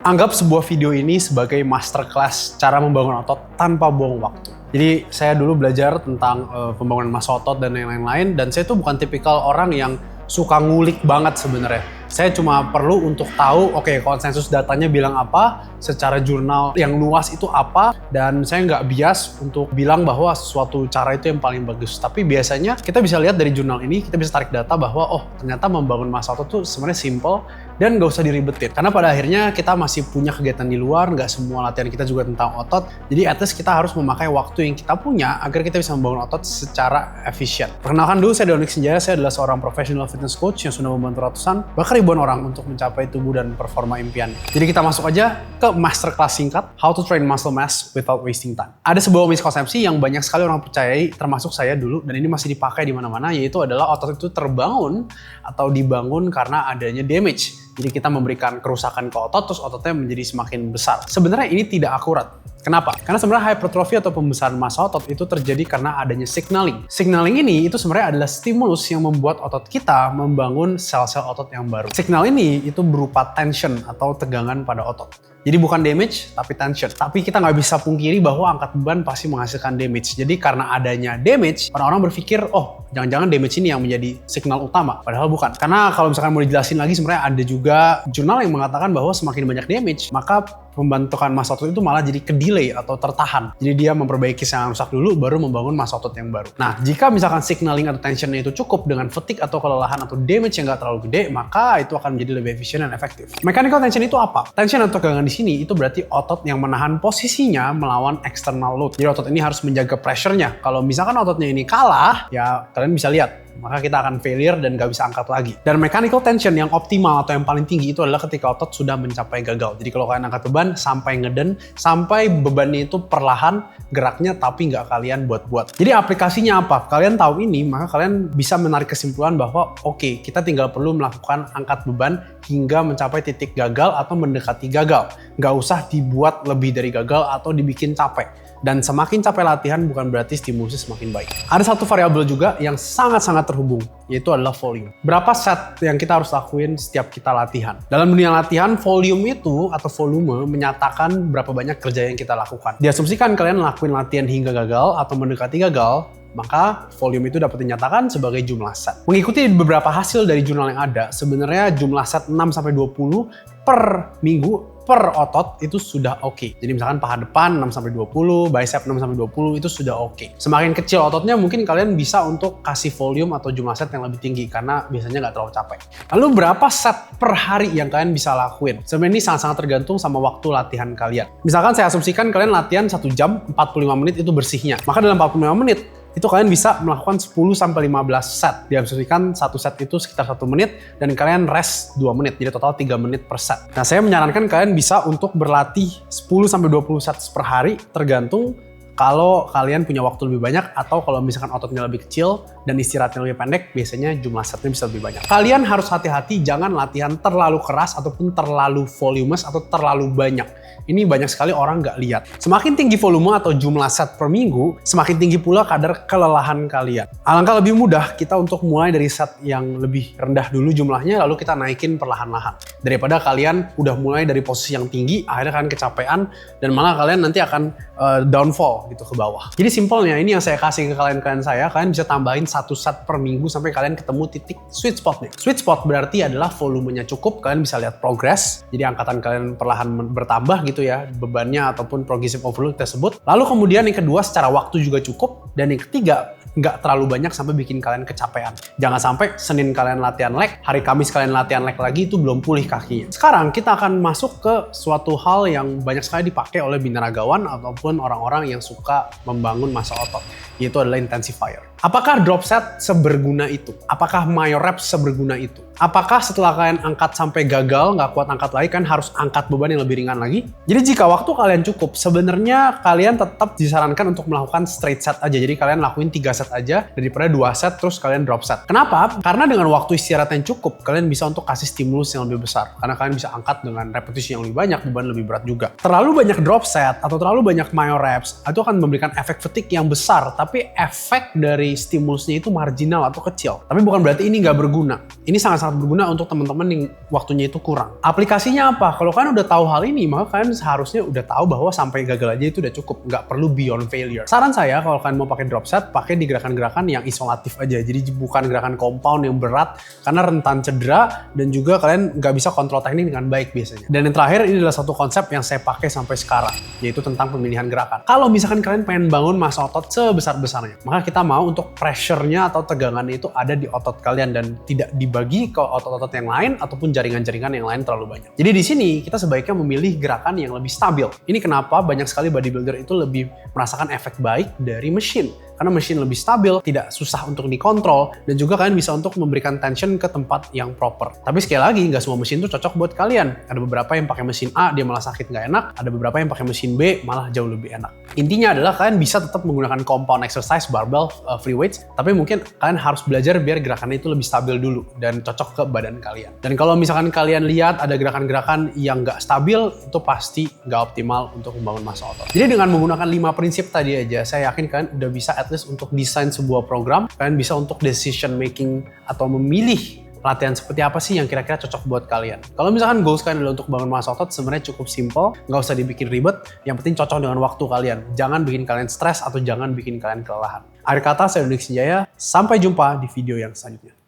Anggap sebuah video ini sebagai masterclass cara membangun otot tanpa buang waktu. Jadi saya dulu belajar tentang pembangunan massa otot dan yang lain-lain, dan saya tuh bukan tipikal orang yang suka ngulik banget sebenarnya. Saya cuma perlu untuk tahu, oke, konsensus datanya bilang apa, secara jurnal yang luas itu apa, dan saya nggak bias untuk bilang bahwa suatu cara itu yang paling bagus. Tapi biasanya kita bisa lihat dari jurnal ini, kita bisa tarik data bahwa, oh ternyata membangun massa otot tuh sebenarnya simple dan nggak usah diribetin. Karena pada akhirnya kita masih punya kegiatan di luar, nggak semua latihan kita juga tentang otot. Jadi at least kita harus memakai waktu yang kita punya agar kita bisa membangun otot secara efisien. Perkenalkan dulu, saya Donik Senjaya, saya adalah seorang professional fitness coach yang sudah membantu ratusan, bahkan ribuan orang untuk mencapai tubuh dan performa impian. Jadi kita masuk aja ke masterclass singkat, How to Train Muscle Mass Without Wasting Time. Ada sebuah miskonsepsi yang banyak sekali orang percayai, termasuk saya dulu, dan ini masih dipakai di mana-mana, yaitu adalah otot itu terbangun atau dibangun karena adanya damage. Jadi kita memberikan kerusakan ke otot, terus ototnya menjadi semakin besar. Sebenarnya ini tidak akurat. Kenapa? Karena sebenarnya hypertrofi atau pembesaran massa otot itu terjadi karena adanya signaling. Signaling ini itu sebenarnya adalah stimulus yang membuat otot kita membangun sel-sel otot yang baru. Signal ini itu berupa tension atau tegangan pada otot. Jadi bukan damage, tapi tension. Tapi kita nggak bisa pungkiri bahwa angkat beban pasti menghasilkan damage. Jadi karena adanya damage, orang-orang berpikir, oh jangan-jangan damage ini yang menjadi signal utama. Padahal bukan. Karena kalau misalkan mau dijelasin lagi, sebenarnya ada juga jurnal yang mengatakan bahwa semakin banyak damage, maka pembentukan massa otot itu malah jadi kedelay atau tertahan. Jadi dia memperbaiki sel yang rusak dulu, baru membangun massa otot yang baru. Nah, jika misalkan signaling atau tensionnya itu cukup dengan fatigue atau kelelahan atau damage yang nggak terlalu gede, maka itu akan menjadi lebih efisien dan efektif. Mechanical tension itu apa? Tension atau tegangan di sini itu berarti otot yang menahan posisinya melawan external load. Jadi otot ini harus menjaga pressure-nya. Kalau misalkan ototnya ini kalah, ya kalian bisa lihat, maka kita akan failure dan nggak bisa angkat lagi. Dan mechanical tension yang optimal atau yang paling tinggi itu adalah ketika otot sudah mencapai gagal. Jadi kalau kalian angkat beban sampai ngeden, sampai bebannya itu perlahan geraknya tapi nggak kalian buat-buat. Jadi aplikasinya apa? Kalian tahu ini, maka kalian bisa menarik kesimpulan bahwa oke, kita tinggal perlu melakukan angkat beban hingga mencapai titik gagal atau mendekati gagal. Nggak usah dibuat lebih dari gagal atau dibikin capek. Dan semakin capek latihan bukan berarti stimulusnya semakin baik. Ada satu variabel juga yang sangat-sangat terhubung, yaitu adalah volume. Berapa set yang kita harus lakuin setiap kita latihan? Dalam dunia latihan, volume itu atau volume menyatakan berapa banyak kerja yang kita lakukan. Diasumsikan kalian lakuin latihan hingga gagal atau mendekati gagal, maka volume itu dapat dinyatakan sebagai jumlah set. Mengikuti beberapa hasil dari jurnal yang ada, sebenarnya jumlah set 6-20 per minggu per otot itu sudah oke. Jadi misalkan paha depan 6-20, bicep 6-20 itu sudah oke. Semakin kecil ototnya mungkin kalian bisa untuk kasih volume atau jumlah set yang lebih tinggi karena biasanya nggak terlalu capek. Lalu berapa set per hari yang kalian bisa lakuin? Sebenarnya ini sangat-sangat tergantung sama waktu latihan kalian. Misalkan saya asumsikan kalian latihan 1 jam 45 menit itu bersihnya. Maka dalam 45 menit itu kalian bisa melakukan 10-15 set. Diasumsikan satu set itu sekitar 1 menit dan kalian rest 2 menit. Jadi total 3 menit per set. Nah, saya menyarankan kalian bisa untuk berlatih 10-20 set per hari tergantung kalau kalian punya waktu lebih banyak atau kalau misalkan ototnya lebih kecil dan istirahatnya lebih pendek, biasanya jumlah setnya bisa lebih banyak. Kalian harus hati-hati jangan latihan terlalu keras ataupun terlalu voluminous atau terlalu banyak. Ini banyak sekali orang nggak lihat. Semakin tinggi volume atau jumlah set per minggu, semakin tinggi pula kadar kelelahan kalian. Alangkah lebih mudah kita untuk mulai dari set yang lebih rendah dulu jumlahnya, lalu kita naikin perlahan-lahan. Daripada kalian udah mulai dari posisi yang tinggi, akhirnya kalian kecapean, dan malah kalian nanti akan downfall gitu ke bawah. Jadi simpelnya ini yang saya kasih ke kalian saya, kalian bisa tambahin 1 set per minggu sampai kalian ketemu titik sweet spotnya. Sweet spot berarti adalah volumenya cukup, kalian bisa lihat progress, jadi angkatan kalian perlahan bertambah gitu ya, bebannya ataupun progressive overload tersebut. Lalu kemudian yang kedua secara waktu juga cukup, dan yang ketiga nggak terlalu banyak sampai bikin kalian kecapean. Jangan sampai Senin kalian latihan leg, hari Kamis kalian latihan leg lagi itu belum pulih kakinya. Sekarang kita akan masuk ke suatu hal yang banyak sekali dipakai oleh binaragawan ataupun orang-orang yang suka membangun massa otot, yaitu adalah intensifier. Apakah drop set seberguna itu? Apakah myo reps seberguna itu? Apakah setelah kalian angkat sampai gagal, nggak kuat angkat lagi, kan harus angkat beban yang lebih ringan lagi? Jadi jika waktu kalian cukup, sebenarnya kalian tetap disarankan untuk melakukan straight set aja. Jadi kalian lakuin 3 set aja daripada 2 set terus kalian drop set. Kenapa? Karena dengan waktu istirahat yang cukup, kalian bisa untuk kasih stimulus yang lebih besar. Karena kalian bisa angkat dengan repetisi yang lebih banyak, beban lebih berat juga. Terlalu banyak drop set atau terlalu banyak myo reps, itu akan memberikan efek fatigue yang besar, tapi efek dari stimulusnya lossnya itu marginal atau kecil. Tapi bukan berarti ini nggak berguna. Ini sangat-sangat berguna untuk teman-teman yang waktunya itu kurang. Aplikasinya apa? Kalau kalian udah tahu hal ini, maka kalian seharusnya udah tahu bahwa sampai gagal aja itu udah cukup. Nggak perlu beyond failure. Saran saya kalau kalian mau pakai drop set, pakai di gerakan-gerakan yang isolatif aja. Jadi bukan gerakan compound yang berat karena rentan cedera dan juga kalian nggak bisa kontrol teknik dengan baik biasanya. Dan yang terakhir, ini adalah satu konsep yang saya pakai sampai sekarang, yaitu tentang pemilihan gerakan. Kalau misalkan kalian pengen bangun massa otot sebesar-besarnya, maka kita mau untuk pressure-nya atau tegangannya itu ada di otot kalian dan tidak dibagi ke otot-otot yang lain ataupun jaringan-jaringan yang lain terlalu banyak. Jadi di sini kita sebaiknya memilih gerakan yang lebih stabil. Ini kenapa banyak sekali bodybuilder itu lebih merasakan efek baik dari mesin. Karena mesin lebih stabil, tidak susah untuk dikontrol, dan juga kalian bisa untuk memberikan tension ke tempat yang proper. Tapi sekali lagi, nggak semua mesin itu cocok buat kalian. Ada beberapa yang pakai mesin A, dia malah sakit nggak enak. Ada beberapa yang pakai mesin B, malah jauh lebih enak. Intinya adalah kalian bisa tetap menggunakan compound exercise, barbell, free weights, tapi mungkin kalian harus belajar biar gerakannya itu lebih stabil dulu dan cocok ke badan kalian. Dan kalau misalkan kalian lihat ada gerakan-gerakan yang nggak stabil, itu pasti nggak optimal untuk membangun massa otot. Jadi dengan menggunakan 5 prinsip tadi aja, saya yakin kalian udah bisa at least untuk desain sebuah program, kalian bisa untuk decision making atau memilih latihan seperti apa sih yang kira-kira cocok buat kalian. Kalau misalkan goals kalian adalah untuk bangun massa otot, sebenarnya cukup simple, nggak usah dibikin ribet, yang penting cocok dengan waktu kalian. Jangan bikin kalian stres atau jangan bikin kalian kelelahan. Akhir kata, saya Dodik Sinjaya, sampai jumpa di video yang selanjutnya.